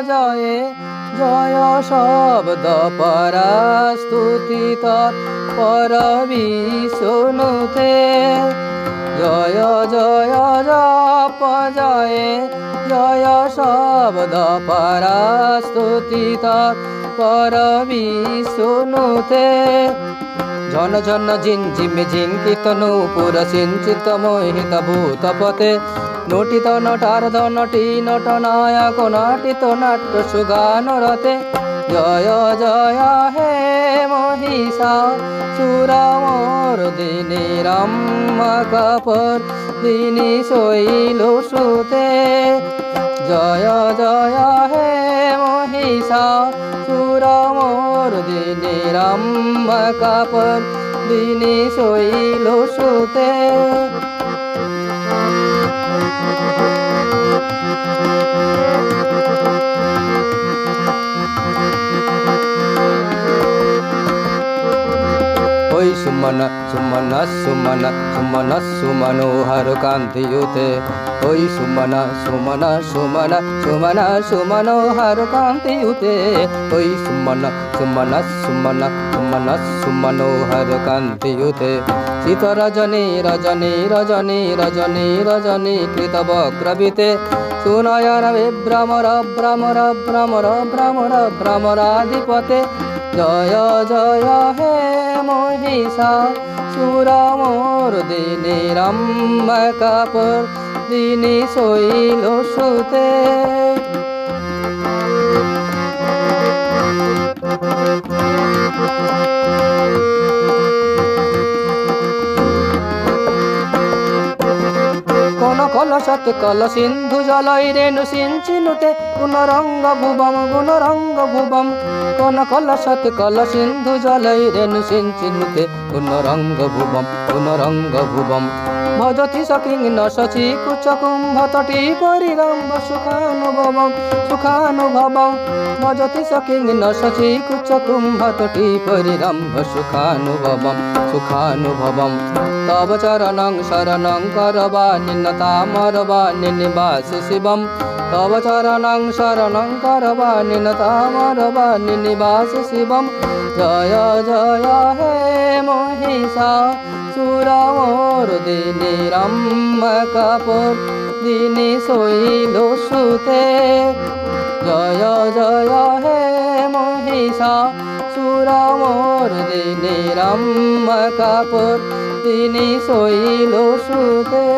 জয়ে জয় শব্দ পরা স্তুতি তৎ পর বিষ্ণুতে জয় জয় জপ জয়ে জয় শব্দ পরা স্তুতি তৎ পর বিষ্ণুতে ঝন ঝন ঝিঞ্ঝিমি ঝিঙ্কিত নূপুর সিঞ্চিত মোহিত ভূতপতে নটিত নটার্ধ নটি নট নায়ক নাটিত নাট্য সুগান রতে জয় জয় হে মহিষা সুরামর দিনী রাম্মাকাপর দিনী শৈল সুতে জয় জয় হে মহিষা সুরামর দিনী রাম্মাকাপর দিনী শৈল সুতে ওই সুমন সুমন সুমন সুমন সুমনোহর কান্তিयुते ওই সুমন সুমন সুমন সুমন সুমনোহর কান্তিयुते ওই সুমন সুমন সুমন সুমন সুমনোহর কান্তিयुते শীত রজনী রজনী রজনী রজনী রজনী কৃত বক্রবিতে সুনয়ন বিভ্রমর ভ্রমর ভ্রমর ভ্রমর ভ্রমরাধিপতে জয় জয় হে মহিষা সুরামর দিনী রাম্মাকাপর দিনী শৈল সুতে কলসৎ কল সিন্ধু জলই রেণু সিঞ্চিনুতে গুণরঙ্গ ভুবম গুণরঙ্গ ভুবম কোন কলসৎ কল সিন্ধু জলই রেণু সিঞ্চিনুতে গুণরঙ্গ ভুবম গুণরঙ্গ ভুবম ভজতি সকিং ন শচি কুচ কুম্ভ তটি পরিরম্ভ সুখানুভবম সুখানুভবম ভজতি সকিং ন শচি কুচ কুম্ভ তটি পরিরম্ভ সুখানুভবম সুখানুভবম তব চরণং শরণং করবাণি তামরবাণি নিবাস শিবম তব চরণং শরণং করবাণি তামরবাণি নিবাস শিবম জয় জয় হে মহিষা সুরামর দিনী রাম্মাকাপর দিনী শৈল সুতে জয় জয় হে মহিষা সুরামর দিনী রাম্মাকাপর দিনী শৈল সুতে।